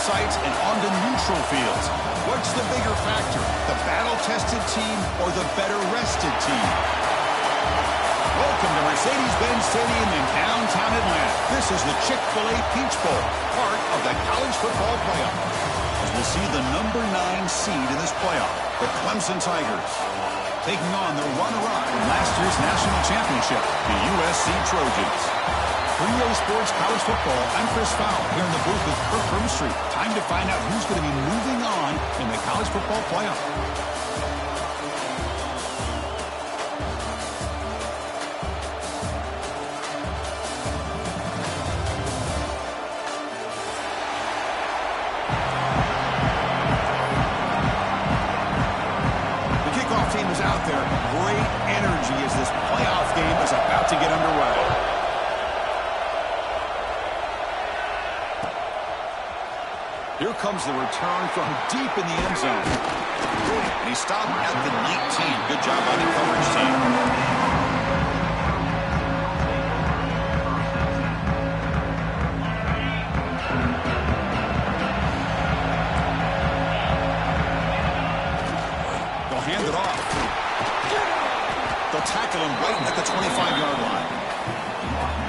sites and onto neutral fields. What's the bigger factor, the battle-tested team or the better-rested team? Welcome to Mercedes-Benz Stadium in downtown Atlanta. This is the Chick-fil-A Peach Bowl, part of the college football playoff. As we'll see the number 9 seed in this playoff, the Clemson Tigers, taking on the runner-up from last year's national championship, the USC Trojans. For EA Sports College Football, I'm Chris Fowler here in the booth with Kirk Broomstreet. Time to find out who's going to be moving on in the college football playoff. The kickoff team is out there. Great energy as this playoff game is about to get underway. Here comes the return from deep in the end zone. And he stopped at the 19. Good job by the coverage team. They'll hand it off. They'll tackle him right at the 25-yard line.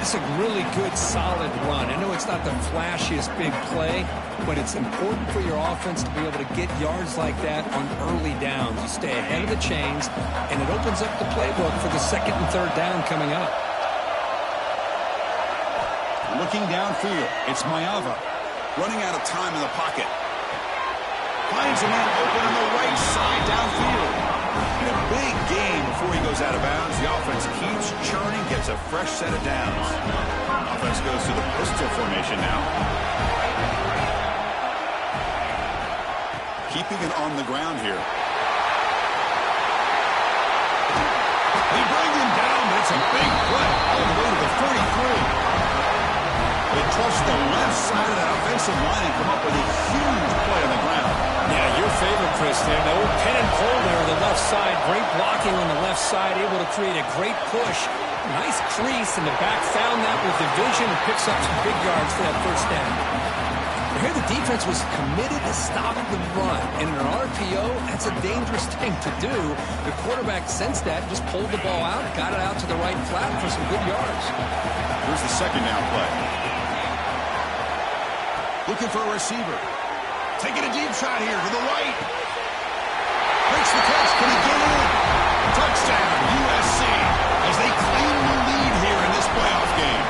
It's a really good, solid run. I know it's not the flashiest big play, but it's important for your offense to be able to get yards like that on early downs. You stay ahead of the chains, and it opens up the playbook for the second and third down coming up. Looking downfield, it's Mayava. Running out of time in the pocket. Finds a man open on the right side downfield. In a big game before he goes out of bounds, the offense keeps churning, gets a fresh set of downs. Offense goes to the pistol formation now. Keeping it on the ground here. They bring him down, but it's a big play all the way to the 43. They trust the left side of that offensive line and come up with a huge play on the ground. Yeah, your favorite, Chris, there. The old pin and pull there on the left side. Great blocking on the left side, able to create a great push. Nice crease in the back. Found that with the vision and picks up some big yards for that first down. Here the defense was committed to stopping the run. And in an RPO, that's a dangerous thing to do. The quarterback sensed that, just pulled the ball out, got it out to the right flat for some good yards. Here's the second down play. Looking for a receiver. Taking a deep shot here to the right. Makes the catch. Can he get in? Touchdown, USC, as they claim the lead here in this playoff game.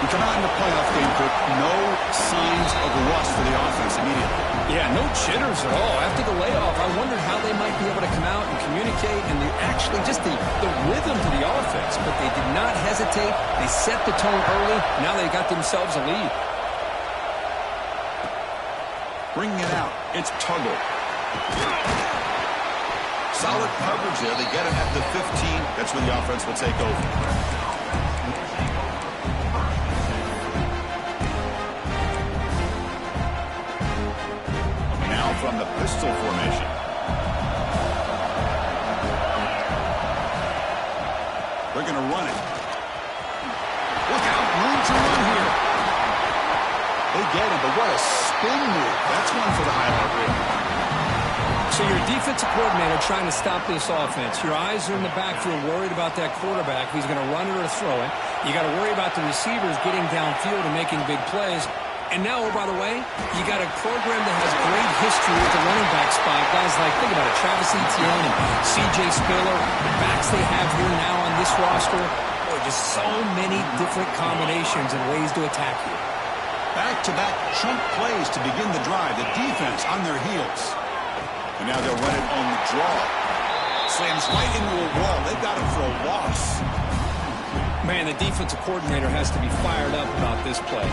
We come out in the playoff game, Kirk. No signs of rust for the offense immediately. Yeah, no jitters at all. After the layoff, I wondered how they might be able to come out and communicate and actually just the rhythm to the offense. But they did not hesitate. They set the tone early. Now they got themselves a lead. Bringing it out, it's Tuggle. Solid coverage there. They get it at the 15. That's when the offense will take over. Now from the pistol formation. They're going to run it. Look out, room to run here. They get him, but what a spin move. That's one for the highlight reel. So your defensive coordinator trying to stop this offense. Your eyes are in the backfield worried about that quarterback who's going to run it or throw it. You got to worry about the receivers getting downfield and making big plays. And now, oh, by the way, you got a program that has great history with the running back spot. Guys like, think about it, Travis Etienne and C.J. Spiller, the backs they have here now on this roster. Boy, just so many different combinations and ways to attack you. Back-to-back chunk plays to begin the drive. The defense on their heels. And now they'll run it on the draw. Slams right into a wall. They've got him for a loss. Man, the defensive coordinator has to be fired up about this play.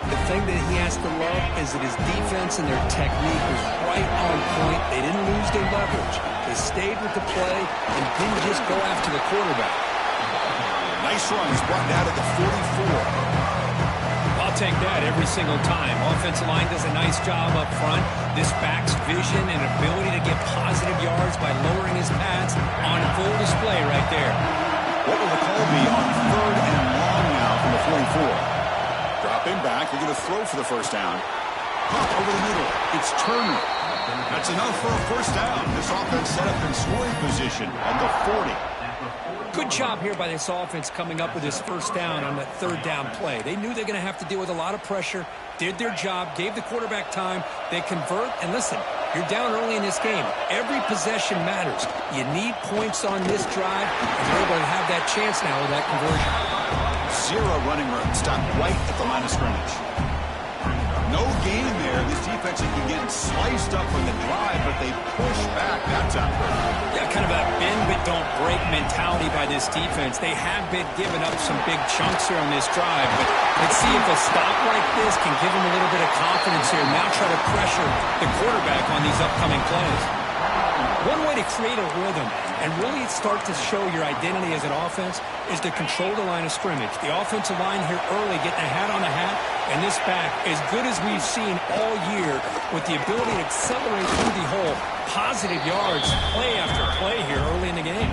The thing that he has to love is that his defense and their technique was right on point. They didn't lose their leverage. They stayed with the play and didn't just go after the quarterback. Nice run. He's brought down at the 44. I'll take that every single time. Offensive line does a nice job up front. This back's vision and ability to get positive yards by lowering his pads on full display right there. What will the call be on 3rd and long now from the 44? Dropping back. They're going to throw for the first down. Pop over the middle. It's Turner. That's enough for a first down. This offense set up in scoring position at the 40. Good job here by this offense coming up with this first down on that third down play. They knew they're going to have to deal with a lot of pressure, did their job, gave the quarterback time. They convert, and listen, you're down early in this game. Every possession matters. You need points on this drive, and you're able to have that chance now with that conversion. Zero running room. Stopped right at the line of scrimmage. No gain there. This defense has been getting sliced up from the drive, but they push back that time. Yeah, kind of a bend-but-don't-break mentality by this defense. They have been giving up some big chunks here on this drive, but let's see if a stop like this can give them a little bit of confidence here. Now try to pressure the quarterback on these upcoming plays. One way to create a rhythm and really start to show your identity as an offense is to control the line of scrimmage. The offensive line here early getting a hat on the hat, and this back as good as we've seen all year with the ability to accelerate through the hole. Positive yards, play after play here early in the game.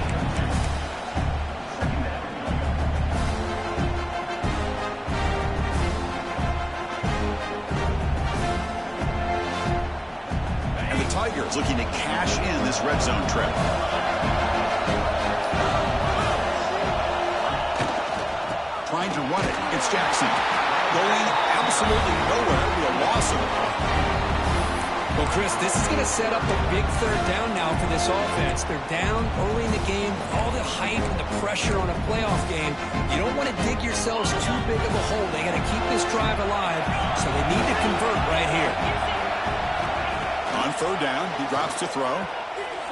Tigers looking to cash in this red zone trip. Trying to run it. It's Jackson. Going absolutely nowhere. It'll be a loss of the ball. Well, Chris, this is going to set up a big third down now for this offense. They're down early in the game. All the hype and the pressure on a playoff game. You don't want to dig yourselves too big of a hole. They got to keep this drive alive, so they need to convert right here. On third down, he drops to throw.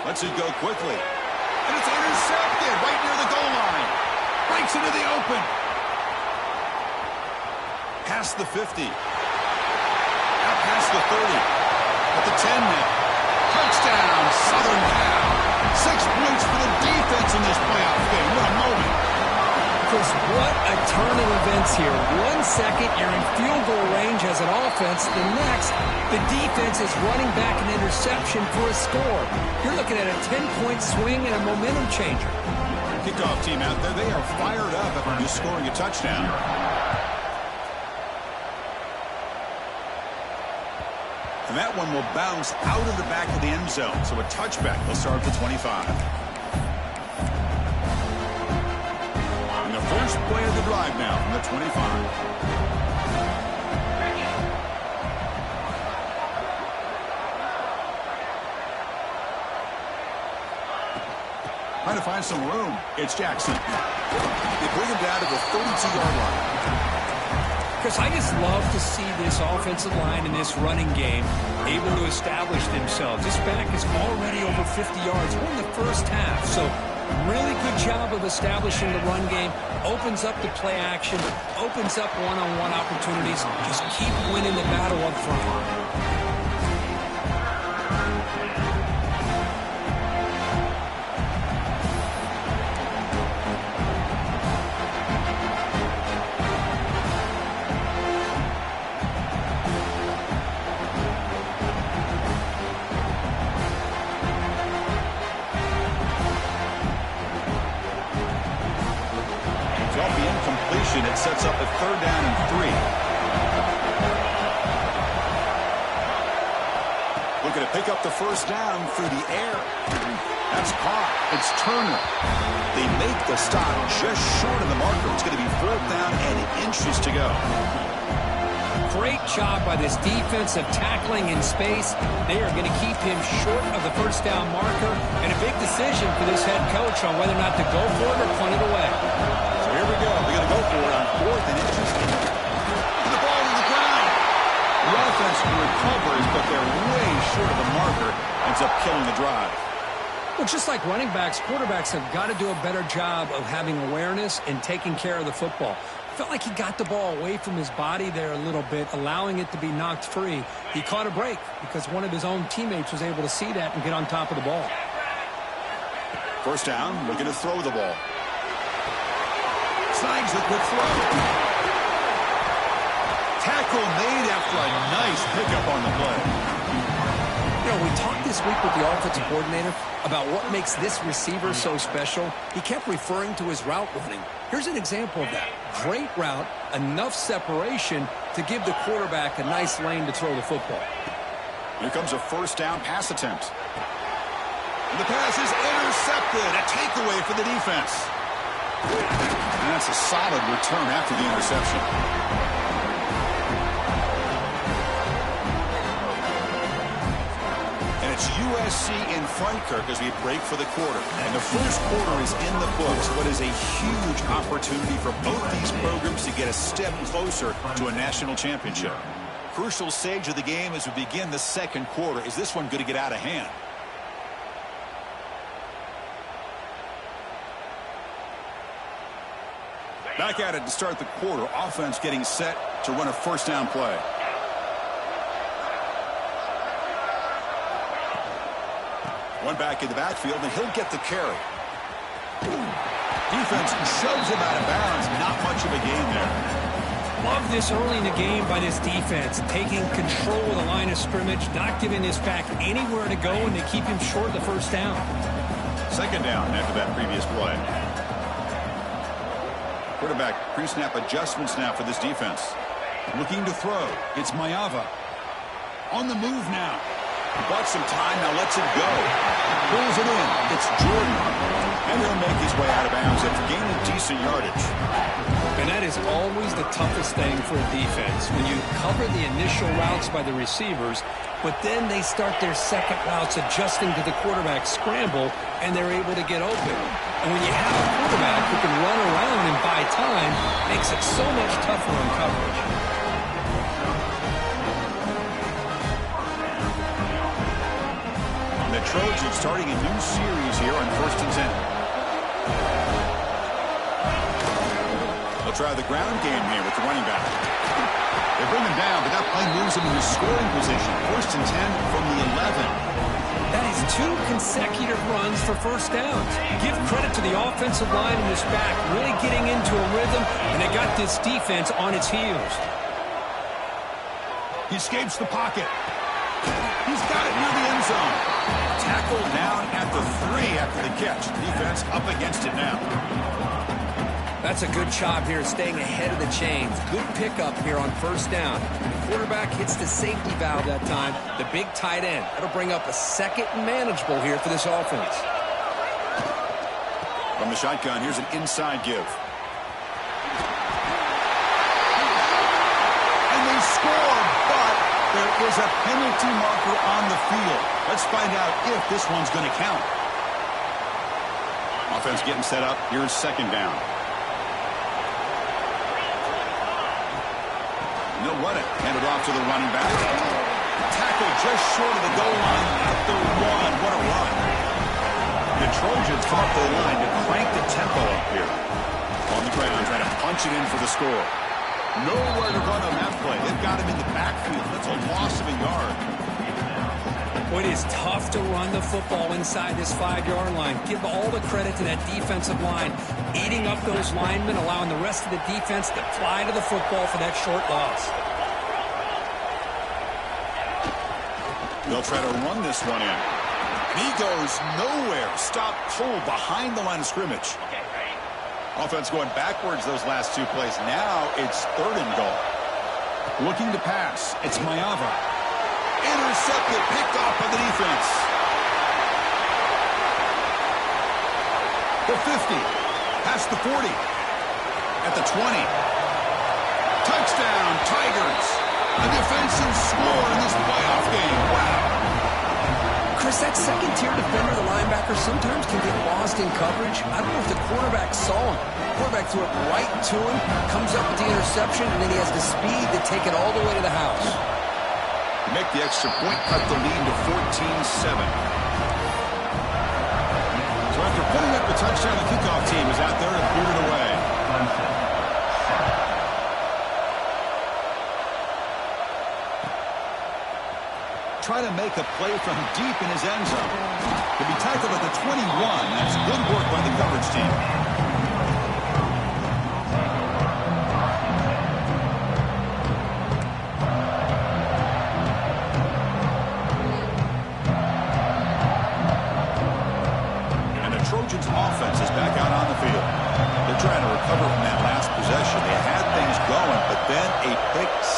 Lets it go quickly. And it's intercepted right near the goal line. Breaks into the open. Past the 50. Out past the 30. At the 10 now. Touchdown, Southern Cal. 6 points for the defense in this playoff game. What a moment. Chris, what a turn of events here. 1 second, you're in field goal range as an offense. The next, the defense is running back an interception for a score. You're looking at a 10-point swing and a momentum changer. Kickoff team out there, they are fired up after just scoring a touchdown. And that one will bounce out of the back of the end zone. So a touchback will start at the 25. First play of the drive now from the 25. Trying to find some room. It's Jackson. They bring him down to the 32-yard line. Chris, I just love to see this offensive line in this running game able to establish themselves. This back is already over 50 yards. We're in the first half, so really good job of establishing the run game. Opens up the play action, opens up one-on-one opportunities. Just keep winning the battle up front. It sets up a third down and 3. Looking to pick up the first down through the air. That's caught. It's Turner. They make the stop just short of the marker. It's going to be fourth down and inches to go. Great job by this defensive tackling in space. They are going to keep him short of the first down marker, and a big decision for this head coach on whether or not to go for it or punt it away. So here we go. They're going to go for it on fourth and inches. The ball on the ground. The offense recovers, but they're way short of the marker. Ends up killing the drive. Well, just like running backs, quarterbacks have got to do a better job of having awareness and taking care of the football. Felt like he got the ball away from his body there a little bit, allowing it to be knocked free. He caught a break because one of his own teammates was able to see that and get on top of the ball. First down, looking to throw the ball. Snags the quick throw. Tackle made after a nice pickup on the play. know, we talked this week with the offensive coordinator about what makes this receiver so special. He kept referring to his route running. Here's an example of that. Great route, enough separation to give the quarterback a nice lane to throw the football. Here comes a first down pass attempt. And the pass is intercepted. A takeaway for the defense. And that's a solid return after the interception. It's USC in front, Kirk, as we break for the quarter. And the first quarter is in the books. What is a huge opportunity for both these programs to get a step closer to a national championship. Crucial stage of the game as we begin the second quarter. Is this one going to get out of hand? Back at it to start the quarter. Offense getting set to run a first down play. One back in the backfield, and he'll get the carry. Defense shoves him out of bounds. Not much of a gain there. Love this early in the game by this defense. Taking control of the line of scrimmage, not giving this back anywhere to go, and they keep him short of the first down. Second down after that previous play. Quarterback pre-snap adjustments now for this defense. Looking to throw. It's Maiava. On the move now. Bought some time, now lets it go. Pulls it in. It's Jordan. And he'll make his way out of bounds after gaining decent yardage. And that is always the toughest thing for a defense. When you cover the initial routes by the receivers, but then they start their second routes adjusting to the quarterback scramble, and they're able to get open. And when you have a quarterback who can run around and buy time, it makes it so much tougher on coverage. The Trojans starting a new series here on 1st and 10. They'll try the ground game here with the running back. They bring him down, but that play moves him into scoring position. 1st and 10 from the 11. That is 2 consecutive runs for first downs. Give credit to the offensive line in this back, really getting into a rhythm, and they got this defense on its heels. He escapes the pocket. He's got it near the end zone. Tackled down at the 3 after the catch. Defense up against it now. That's a good job here staying ahead of the chains. Good pickup here on first down. The quarterback hits the safety valve that time. The big tight end. That'll bring up a second and manageable here for this offense. From the shotgun, here's an inside give. And they score, but there is a penalty marker on the field. Let's find out if this one's going to count. Offense getting set up. Here's second down. They'll run it. Hand it off to the running back. Tackle just short of the goal line at the 1. What a run. The Trojans come up to the line to crank the tempo up here. On the ground, trying to punch it in for the score. Nowhere to run on that play. They've got him in the backfield. That's a loss of a yard. Well, it is tough to run the football inside this 5-yard line. Give all the credit to that defensive line, eating up those linemen, allowing the rest of the defense to fly to the football for that short loss. They'll try to run this one in. And he goes nowhere. Stop cold behind the line of scrimmage. Offense going backwards those last 2 plays. Now it's 3rd and goal. Looking to pass. It's Maiava. Intercepted, picked off by the defense. The 50, past the 40, at the 20. Touchdown, Tigers. A defensive score in this playoff game. Wow. Chris, that second-tier defender, the linebacker, sometimes can get lost in coverage. I don't know if the quarterback saw him. The quarterback threw it right to him, comes up with the interception, and then he has the speed to take it all the way to the house. Make the extra point, cut the lead to 14-7. So after putting up the touchdown, the kickoff team is out there and cleared it away. Try to make a play from deep in his end zone. To be tackled at the 21, that's good work by the coverage team.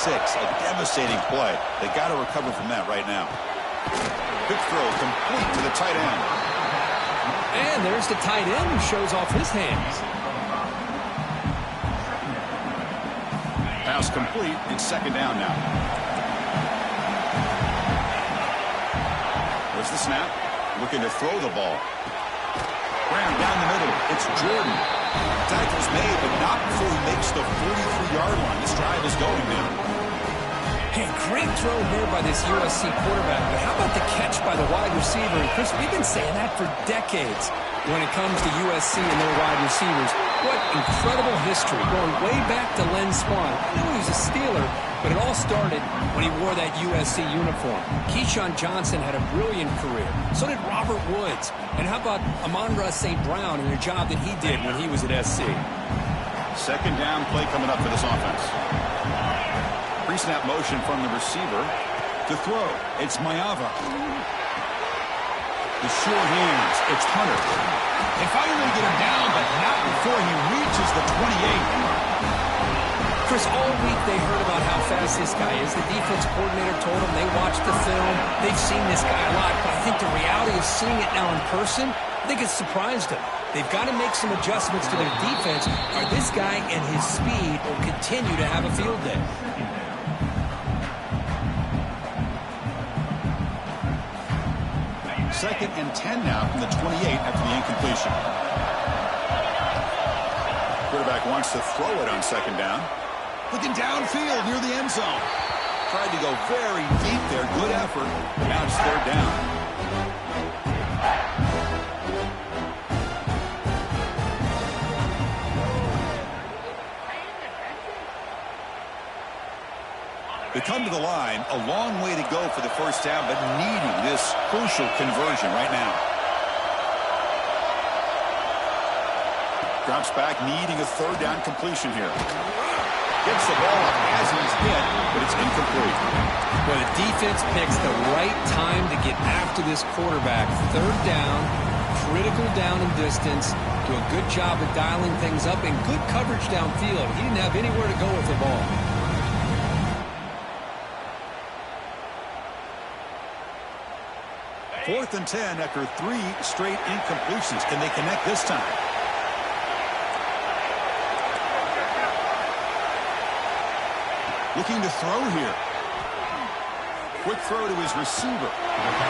A devastating play. They got to recover from that right now. Quick throw complete to the tight end. And there's the tight end who shows off his hands. Pass complete. It's second down now. There's the snap. Looking to throw the ball. Graham down the middle. It's Jordan. Tackle's made, but not before he makes the 43-yard line. This drive is going now. Hey, great throw here by this USC quarterback, but how about the catch by the wide receiver? And Chris, we've been saying that for decades when it comes to USC and their wide receivers. What incredible history, going way back to Len Swan. I know he was a Steeler, but it all started when he wore that USC uniform. Keyshawn Johnson had a brilliant career. So did Robert Woods. And how about Amon-Ra St. Brown and the job that he did when he was at SC? Second down play coming up for this offense. Pre-snap motion from the receiver to throw. It's Mayava. The short hands. It's Hunter. They finally get him down, but not before he reaches the 28. Chris, all week they heard about how fast this guy is. The defense coordinator told them they watched the film. They've seen this guy a lot, but I think the reality of seeing it now in person, I think it's surprised them. They've got to make some adjustments to their defense, or this guy and his speed will continue to have a field day. Second and 10 now from the 28 after the incompletion. Quarterback wants to throw it on second down. Looking downfield near the end zone. Tried to go very deep there. Good effort. Now it's third down. They come to the line, a long way to go for the first down, but needing this crucial conversion right now. Drops back, needing a third down completion here. Gets the ball up as he's hit, but it's incomplete. Well, the defense picks the right time to get after this quarterback. Third down, critical down and distance. Do a good job of dialing things up and good coverage downfield. He didn't have anywhere to go with the ball. Fourth and 10 after 3 straight incompletions. Can they connect this time? Looking to throw here. Quick throw to his receiver.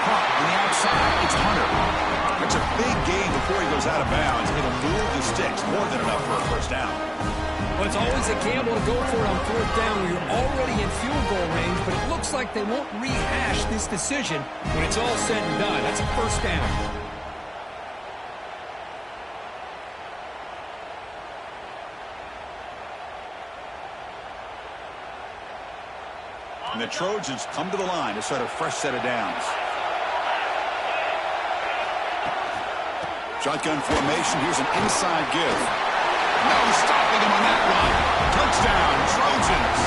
Caught on the outside. It's Hunter. It's a big gain before he goes out of bounds. It'll move the sticks. More than enough for a first down. Well, it's always a gamble to go for it on fourth down when you're already in field goal range, but it looks like they won't rehash this decision when it's all said and done. That's a first down. And the Trojans come to the line to start a fresh set of downs. Shotgun formation. Here's an inside give. No stopping him on that run. Touchdown, Trojans.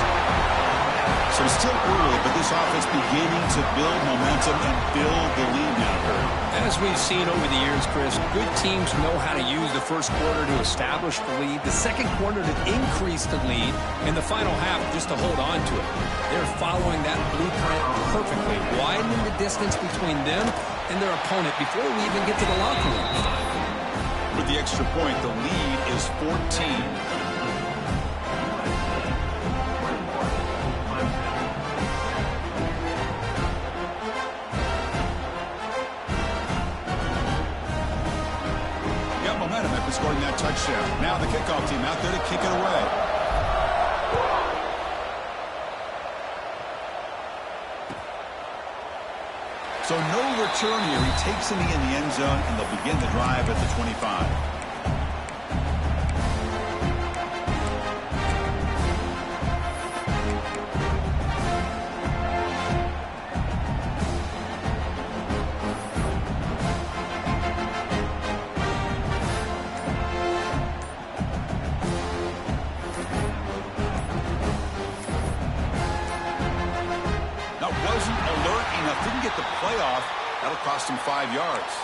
So it's still early, but this offense beginning to build momentum and build the lead now, Kurt. As we've seen over the years, Chris, good teams know how to use the first quarter to establish the lead, the second quarter to increase the lead, and the final half just to hold on to it. They're following that blueprint perfectly, widening the distance between them and their opponent before we even get to the locker room. With the extra point, the lead is 14. Got momentum after scoring that touchdown. Now the kickoff team out there to kick it away. So no return here. He takes him in the end zone, and they'll begin the drive at the 25. Didn't get the playoff. That'll cost him 5 yards.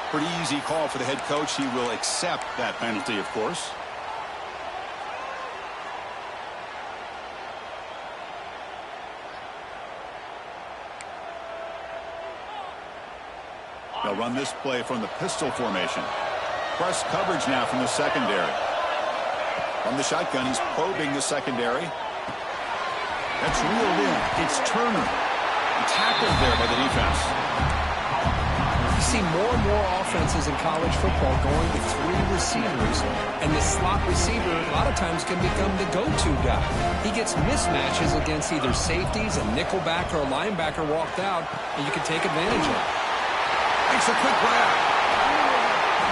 Pretty easy call for the head coach. He will accept that penalty, of course. They'll run this play from the pistol formation. Press coverage now from the secondary. From the shotgun, he's probing the secondary. That's reeled in. It's Turner. Tackled there by the defense. You see more and more offenses in college football going with 3 receivers, and the slot receiver a lot of times can become the go-to guy. He gets mismatches against either safeties, a nickelback, or a linebacker walked out, and you can take advantage of it. Makes a quick grab.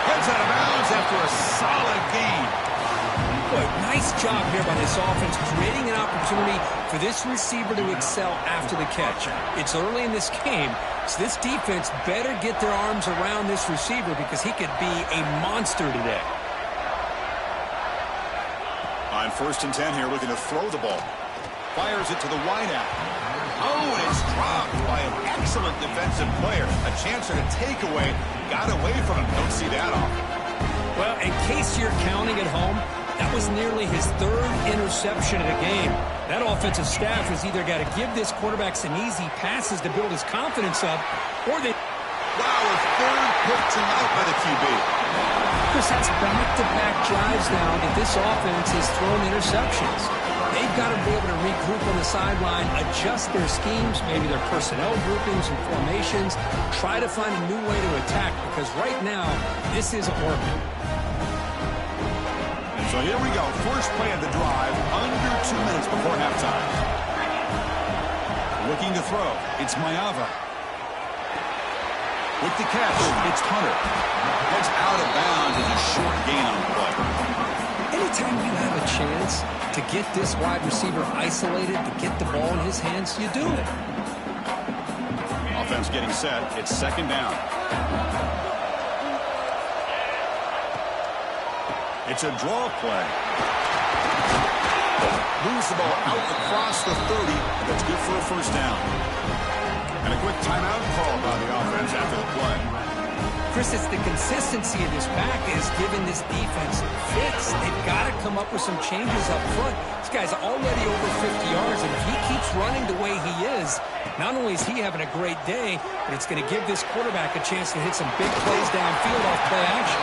Heads out of bounds after a solid gain. Boy, nice job here by this offense, creating an opportunity for this receiver to excel after the catch. It's early in this game, so this defense better get their arms around this receiver because he could be a monster today. On 1st and 10 here, looking to throw the ball. Fires it to the wideout. Oh, and it's dropped by an excellent defensive player. A chance for a takeaway. Got away from him. Don't see that often. Well, in case you're counting at home, that was nearly his 3rd interception of the game. That offensive staff has either got to give this quarterback some easy passes to build his confidence up, or they... Wow, a 3rd pick tonight by the QB. Chris, that's back-to-back drives now that this offense has thrown interceptions. They've got to be able to regroup on the sideline, adjust their schemes, maybe their personnel groupings and formations, try to find a new way to attack, because right now, this isn't working. So here we go. First play of the drive, under 2 minutes before halftime. Looking to throw. It's Maiava. With the catch, it's Hunter. Gets out of bounds as a short gain on the play. Anytime you have a chance to get this wide receiver isolated, to get the ball in his hands, you do it. Offense getting set. It's 2nd down. It's a draw play. Moves the ball out across the 30. That's good for a 1st down. And a quick timeout call by the offense after the play. Chris, it's the consistency of this pack is giving this defense fits. They've got to come up with some changes up front. This guy's already over 50 yards, and if he keeps running the way he is, not only is he having a great day, but it's going to give this quarterback a chance to hit some big plays downfield off play action.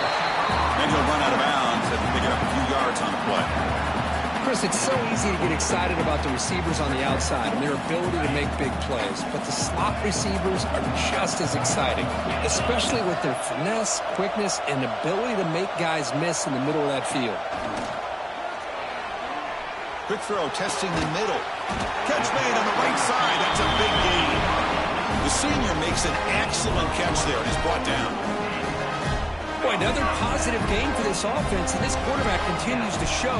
And he'll run out of bounds and pick it up a few yards on the play. Chris, it's so easy to get excited about the receivers on the outside and their ability to make big plays, but the slot receivers are just as exciting, especially with their finesse, quickness, and ability to make guys miss in the middle of that field. Quick throw, testing the middle. Catch made on the right side. That's a big gain. The senior makes an excellent catch there and is brought down. Boy, another positive game for this offense, and this quarterback continues to show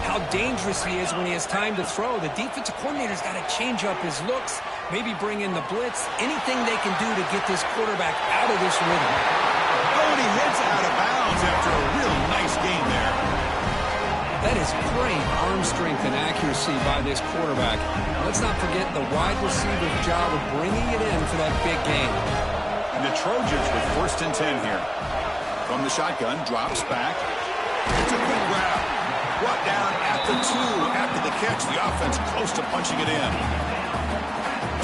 how dangerous he is when he has time to throw. The defensive coordinator's got to change up his looks, maybe bring in the blitz, anything they can do to get this quarterback out of this rhythm. Oh, and he heads out of bounds after a real nice gain there. That is great arm strength and accuracy by this quarterback. Let's not forget the wide receiver's job of bringing it in for that big gain. And the Trojans with 1st and 10 here. From the shotgun, drops back. It's a quick grab. Brought down at the 2 after the catch. The offense close to punching it in.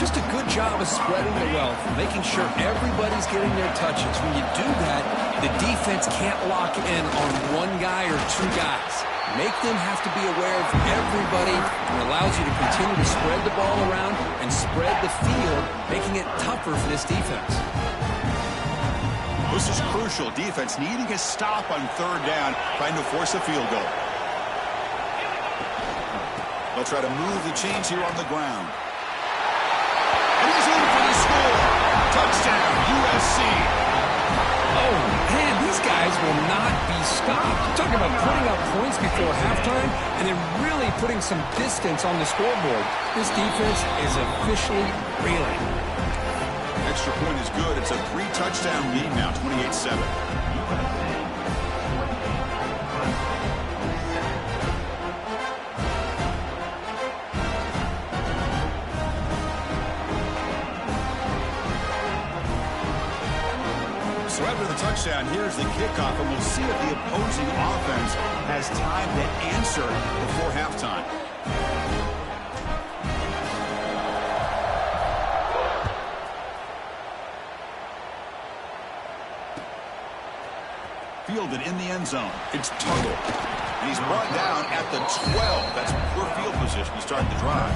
Just a good job of spreading the wealth, making sure everybody's getting their touches. When you do that, the defense can't lock in on one guy or 2 guys. Make them have to be aware of everybody, and allows you to continue to spread the ball around and spread the field, making it tougher for this defense. This is crucial. Defense needing a stop on 3rd down, trying to force a field goal. They'll try to move the chains here on the ground. And he's in for the score. Touchdown, USC. Oh, man, these guys will not be stopped. You're talking about putting up points before halftime and then really putting some distance on the scoreboard. This defense is officially reeling. Extra point is good. It's a 3-touchdown lead now, 28-7. So after the touchdown, here's the kickoff, and we'll see if the opposing offense has time to answer before halftime. fielded in the end zone. It's Tuggle. And he's brought down at the 12. That's poor field position to start the drive.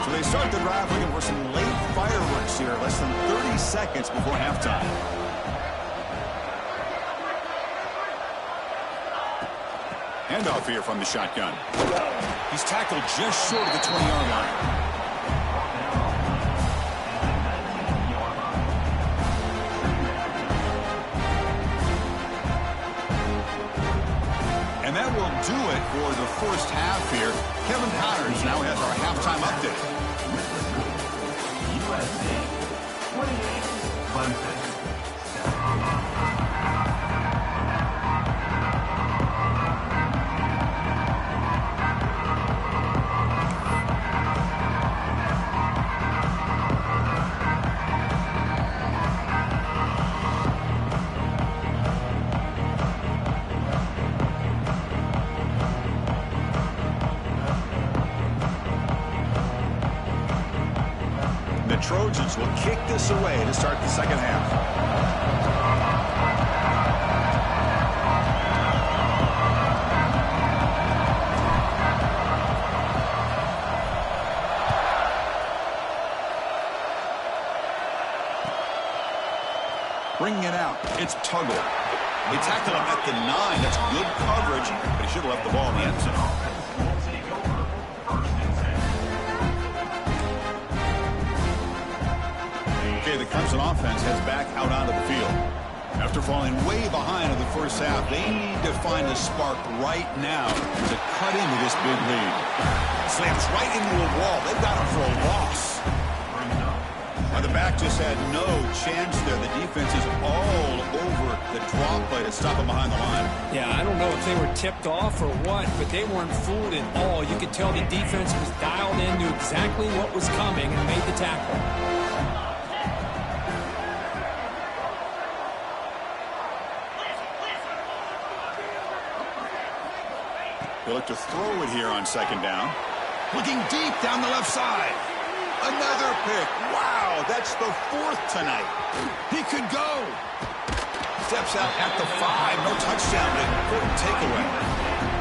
So they start the drive looking for some late fireworks here, less than 30 seconds before halftime. Handoff here from the shotgun. He's tackled just short of the 20-yard line. And that will do it for the first half here. Kevin Connors now has our halftime update. USA 28, Clemson. The Trojans will kick this away to start the second half. Bringing it out, it's Tuggle. They tackled him at the 9. That's good coverage, but he should have left the ball in the end zone. The Clemson offense heads back out onto the field. After falling way behind in the first half, they need to find a spark right now to cut into this big lead. Slams right into a wall. They've got him for a loss. Now the back just had no chance there. The defense is all over the draw play to stop him behind the line. Yeah, I don't know if they were tipped off or what, but they weren't fooled at all. You could tell the defense was dialed in, knew exactly what was coming, and made the tackle. They look to throw it here on second down. Looking deep down the left side. Another pick. Wow, that's the 4th tonight. He could go. Steps out at the 5. No touchdown, but important takeaway.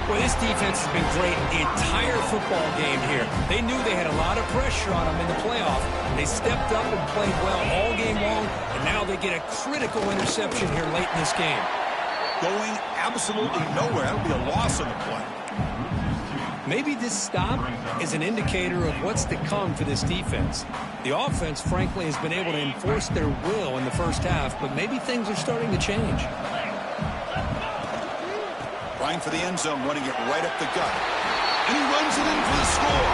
Well, this defense has been great the entire football game here. They knew they had a lot of pressure on them in the playoff. They stepped up and played well all game long, and now they get a critical interception here late in this game. Going absolutely nowhere. That would be a loss on the play. Maybe this stop is an indicator of what's to come for this defense. The offense, frankly, has been able to enforce their will in the first half, but maybe things are starting to change. Trying for the end zone, running it right up the gut. And he runs it in for the score.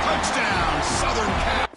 Touchdown, Southern Cal.